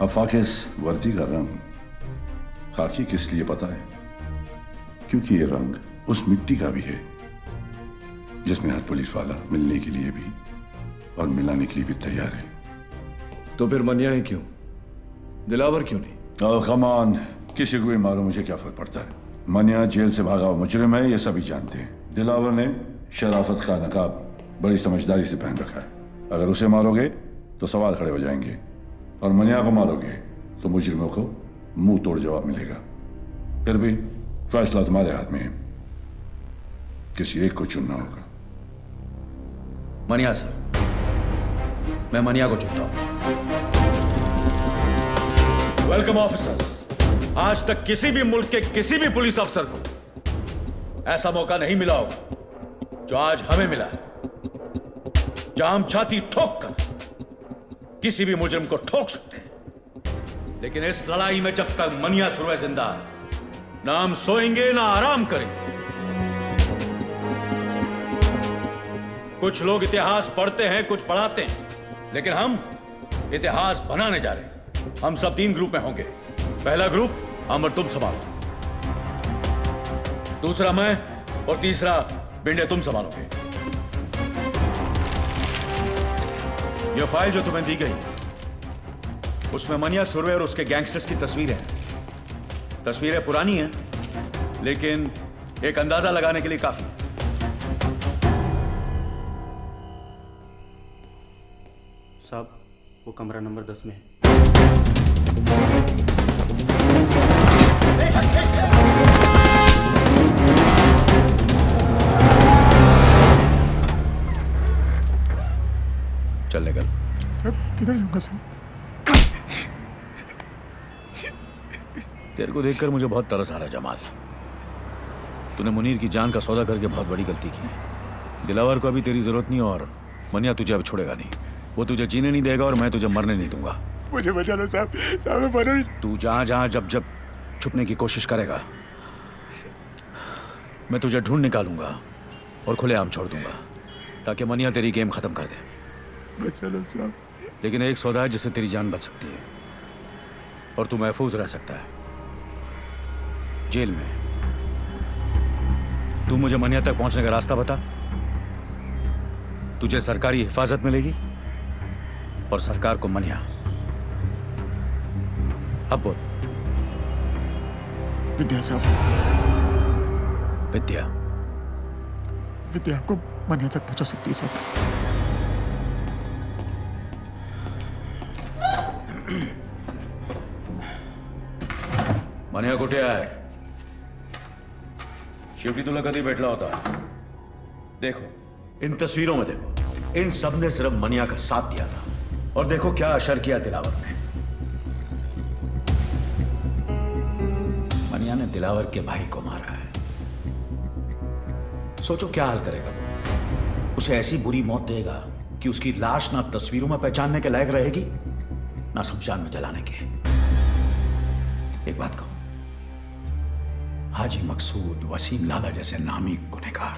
आफाक इस वर्दी का रंग खाकी किस लिए पता है? क्योंकि ये रंग उस मिट्टी का भी है जिसमें हर पुलिस वाला मिलने के लिए भी और मिलाने के लिए भी तैयार है। तो फिर मनिया ही क्यों? दिलावर क्यों नहीं? ओह कम ऑन, किसी को भी मारो, मुझे क्या फर्क पड़ता है। मनिया जेल से भागा हुआ मुजरिम है, ये सभी जानते हैं। दिलावर ने शराफत का नकाब बड़ी समझदारी से पहन रखा है। अगर उसे मारोगे तो सवाल खड़े हो जाएंगे, और मनिया को मारोगे तो मुजरिमों को मुंह तोड़ जवाब मिलेगा। फिर भी फैसला तुम्हारे हाथ में है, किसी एक को चुनना होगा। मनिया सर, मैं मनिया को चुनता हूं। Welcome officers. आज तक किसी भी मुल्क के किसी भी पुलिस अफसर को ऐसा मौका नहीं मिला होगा जो आज हमें मिला है, जहां हम छाती ठोक कर किसी भी मुजरिम को ठोक सकते हैं। लेकिन इस लड़ाई में जब तक मनिया सुरवे जिंदा है, ना हम सोएंगे ना आराम करेंगे। कुछ लोग इतिहास पढ़ते हैं, कुछ पढ़ाते हैं, लेकिन हम इतिहास बनाने जा रहे हैं। हम सब 3 ग्रुप में होंगे। पहला ग्रुप हम और तुम संभालो, दूसरा मैं, और तीसरा बिंडे तुम संभालोगे। यह फाइल जो तुम्हें दी गई है, उसमें मनिया सुरवे और उसके गैंगस्टर्स की तस्वीरें हैं। तस्वीरें पुरानी हैं, लेकिन एक अंदाजा लगाने के लिए काफी है। साहब, वो कमरा नंबर 10 में है। चल निकल। सर किधर जाऊंगा सर? तेरे को देखकर मुझे बहुत तरस आ रहा है जमाल। तूने मुनीर की जान का सौदा करके बहुत बड़ी गलती की है। दिलावर को अभी तेरी जरूरत नहीं, और मनिया तुझे अब छोड़ेगा नहीं। वो तुझे जीने नहीं देगा और मैं तुझे मरने नहीं दूंगा। मुझे बचा लो साहब, साहब मैं मरा नहीं। तू जहां जहां जब जब छुपने की कोशिश करेगा, मैं तुझे ढूंढ निकालूंगा और खुलेआम छोड़ दूंगा, ताकि मनिया तेरी गेम खत्म कर दे। बचा लो साहब। लेकिन एक सौदा है जिससे तेरी जान बच सकती है, और तू महफूज रह सकता है जेल में। तू मुझे मनिया तक पहुंचने का रास्ता बता। तुझे सरकारी हिफाजत मिलेगी और सरकार को मनिया। अब बोल। विद्या साहब, विद्या? विद्या आपको मनिया तक पहुंचा सकती है साहब। मनिया कुठे आहे? शेवटी तुला कधी भेटला होता? देखो, इन तस्वीरों में देखो, इन सब ने सिर्फ मनिया का साथ दिया था, और देखो क्या असर किया दिलावर ने। मनिया ने दिलावर के भाई को मारा है। सोचो क्या हाल करेगा वो। उसे ऐसी बुरी मौत देगा कि उसकी लाश ना तस्वीरों में पहचानने के लायक रहेगी, ना शमशान में जलाने के। एक बात कहूं, हाजी मकसूद, वसीम लाला जैसे नामी गुनहगार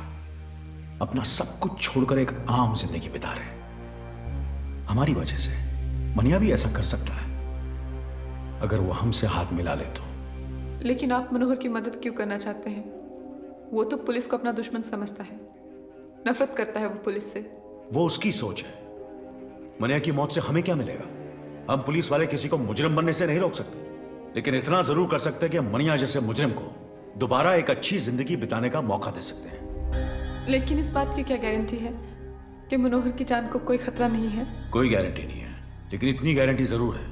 अपना सब कुछ छोड़कर एक आम जिंदगी बिता रहे हैं। हमारी वजह से मनिया भी ऐसा कर सकता है अगर वो हमसे हाथ मिला ले तो। लेकिन आप मनोहर की मदद क्यों करना चाहते हैं? वो तो पुलिस को अपना दुश्मन समझता है, नफरत करता है वो पुलिस से। वो उसकी सोच है। मनिया की मौत से हमें क्या मिलेगा? हम पुलिस वाले किसी को मुजरिम बनने से नहीं रोक सकते, लेकिन इतना जरूर कर सकते हैं कि मनिया जैसे मुजरिम को दोबारा एक अच्छी जिंदगी बिताने का मौका दे सकते हैं। लेकिन इस बात की क्या गारंटी है कि मनोहर की जान को कोई खतरा नहीं है? कोई गारंटी नहीं है, लेकिन इतनी गारंटी जरूर है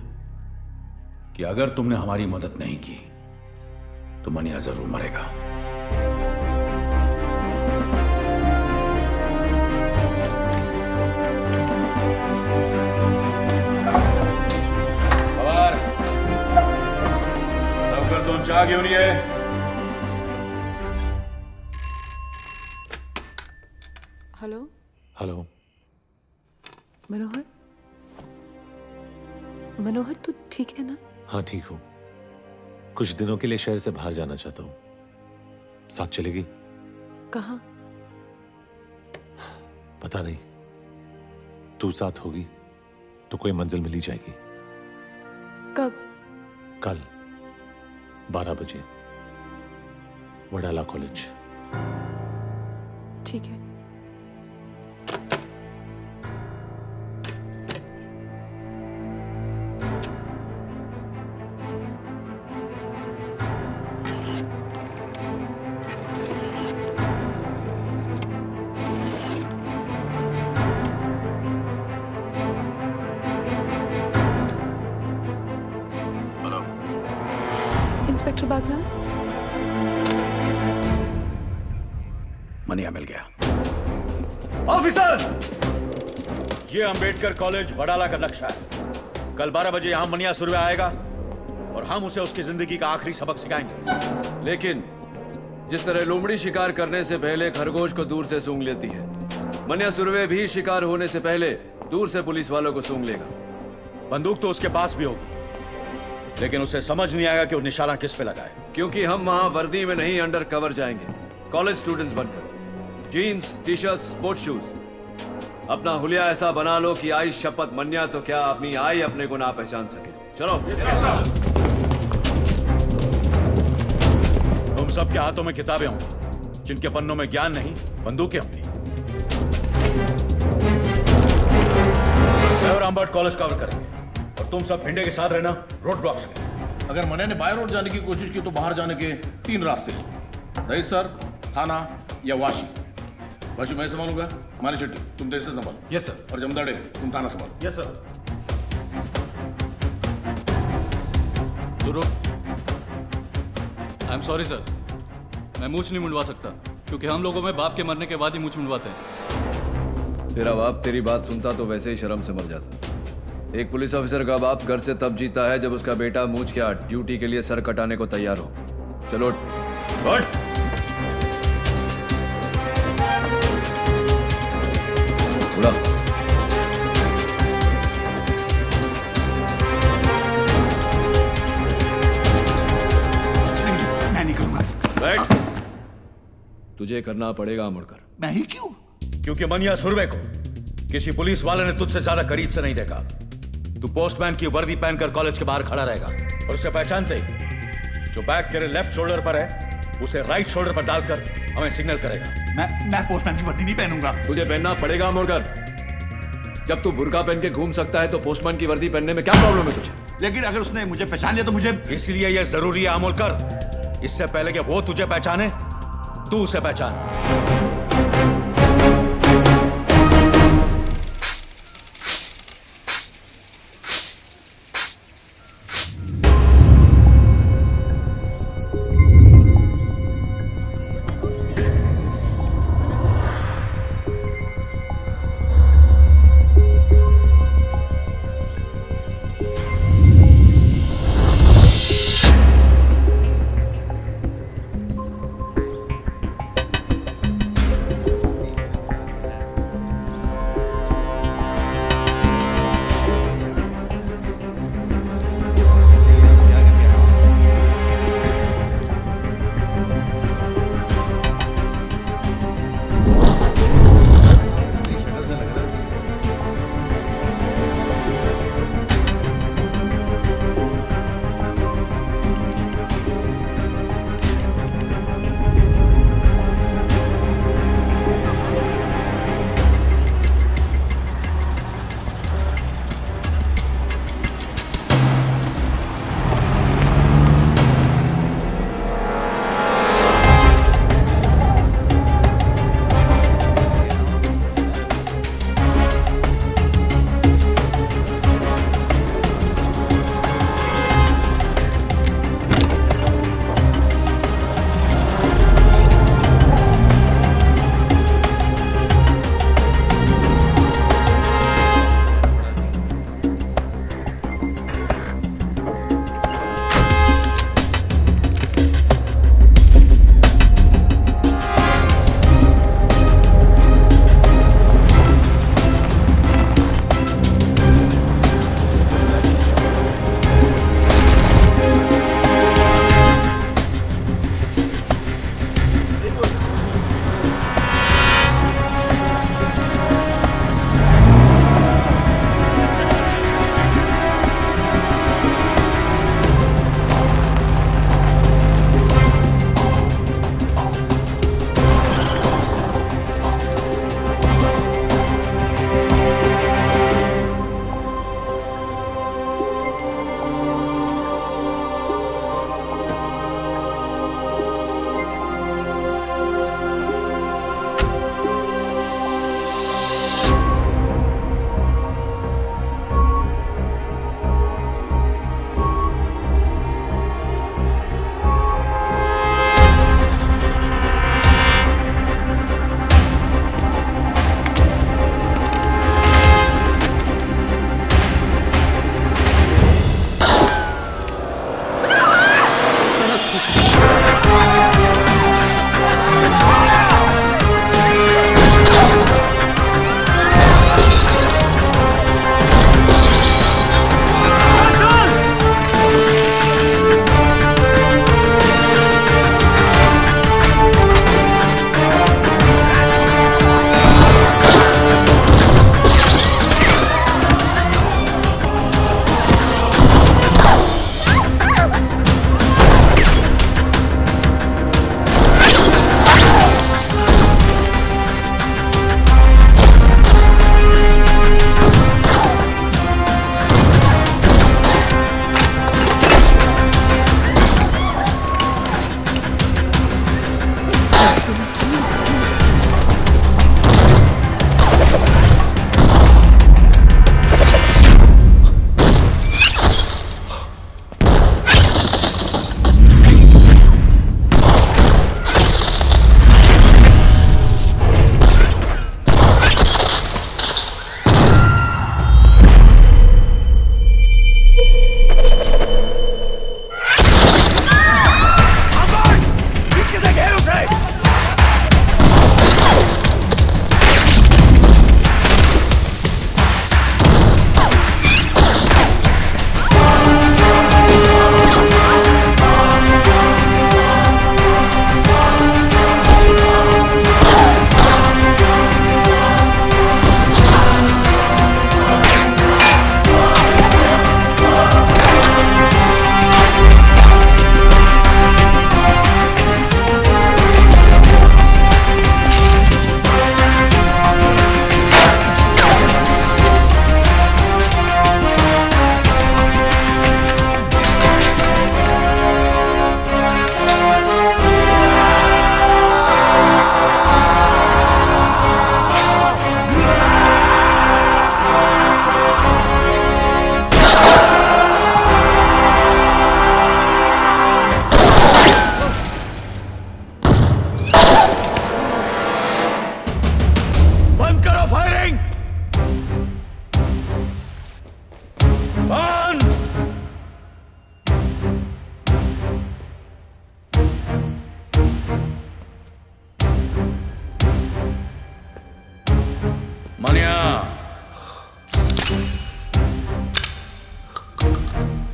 कि अगर तुमने हमारी मदद नहीं की तो मनिया जरूर मरेगा। लवकर 2 चहा घेऊन ये। Hello hello. मनोहर, मनोहर तू ठीक है ना? हाँ ठीक हूँ। कुछ दिनों के लिए शहर से बाहर जाना चाहता हूँ, साथ चलेगी? कहाँ? पता नहीं, तू साथ होगी तो कोई मंजिल मिल ही जाएगी। कब? कल 12 बजे वडाला कॉलेज। ठीक है। इंस्पेक्टर बागरा, मनिया मिल गया। ऑफिसर्स, ये अंबेडकर कॉलेज वडाला का नक्शा है। कल 12 बजे यहां मनिया सुरवे आएगा और हम उसे उसकी जिंदगी का आखिरी सबक सिखाएंगे। लेकिन जिस तरह लोमड़ी शिकार करने से पहले खरगोश को दूर से सूंघ लेती है, मनिया सुरवे भी शिकार होने से पहले दूर से पुलिस वालों को सूंघ लेगा। बंदूक तो उसके पास भी होगी, लेकिन उसे समझ नहीं आएगा कि वो निशाना किस पे लगाए। क्योंकि हम वहां वर्दी में नहीं, अंडर कवर जाएंगे, कॉलेज स्टूडेंट्स बनकर। Jeans, T shirt, sports shoes. अपना हुलिया ऐसा बना लो कि आई शपथ मन्या तो क्या अपनी आई अपने को ना पहचान सके। चलो। तुम सबके हाथों में किताबें होंगी, जिनके पन्नों में ज्ञान नहीं, बंदूकें होंगी। मैं और अम्बर्ट कॉलेज कवर करेंगे और तुम सब भिंडे के साथ रहना, रोड ब्लॉक्स में। अगर मने ने बाय रोड जाने की कोशिश की तो बाहर जाने के 3 रास्ते हैं, दहीसर, थाना या वाशी। वाशी मैं संभालूंगा, मानी शेट्टी तुम दहीसर संभालो। Yes sir. और जमदाड़े तुम थाना संभालो। Yes sir. रुक। आई एम सॉरी सर, मैं मूछ नहीं मुंडवा सकता, क्योंकि हम लोगों में बाप के मरने के बाद ही मूछ मुंडवाते हैं। तेरा बाप तेरी बात सुनता तो वैसे ही शर्म से मर जाता। एक पुलिस ऑफिसर का बाप घर से तब जीता है जब उसका बेटा मूछ के ड्यूटी के लिए सर कटाने को तैयार हो। चलो उठ। उड़ा। मैं नहीं करूंगा। बैठ। तुझे करना पड़ेगा मुड़कर। मैं ही क्यों? क्योंकि मनिया सुरवे को किसी पुलिस वाले ने तुझसे ज्यादा करीब से नहीं देखा। तू पोस्टमैन की वर्दी पहनकर कॉलेज के बाहर खड़ा रहेगा और उसे पहचानते ही जो बैग तेरे लेफ्ट शोल्डर पर है उसे राइट शोल्डर पर डालकर हमें सिग्नल करेगा। मैं पोस्टमैन की वर्दी नहीं पहनूंगा। तुझे पहनना पड़ेगा मुड़कर। जब तू बुर्का पहन के घूम सकता है तो पोस्टमैन की वर्दी पहनने में क्या प्रॉब्लम है तुझे? लेकिन अगर उसने मुझे पहचान लिया तो मुझे। इसलिए यह जरूरी है अमोलकर, इससे पहले कि वो तुझे पहचाने तू उसे पहचान।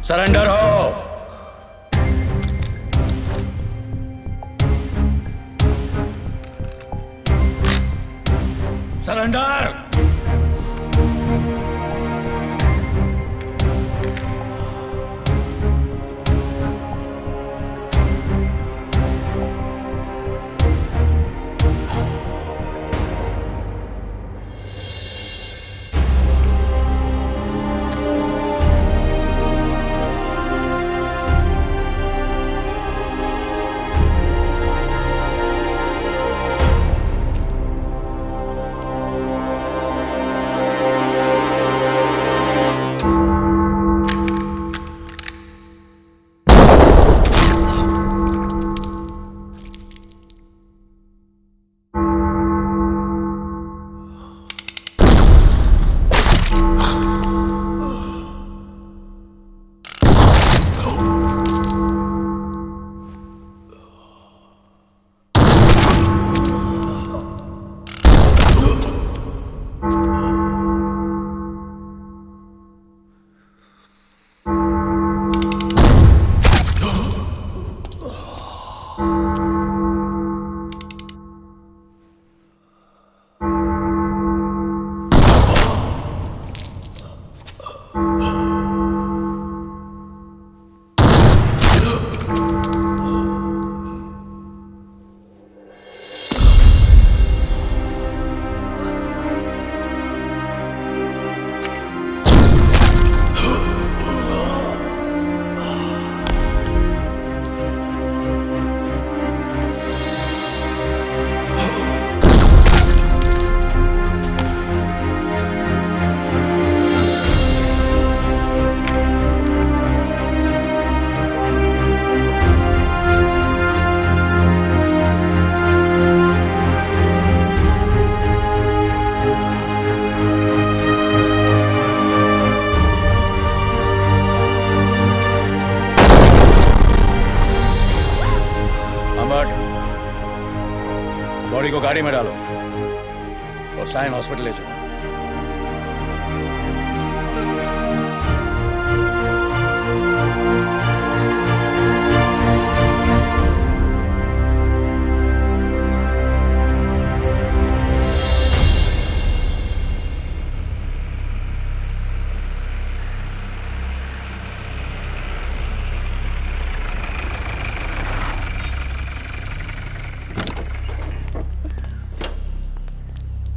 सरेंडर हो। सरेंडर। बॉडी को गाड़ी में डालो और साइन हॉस्पिटल ले जाओ।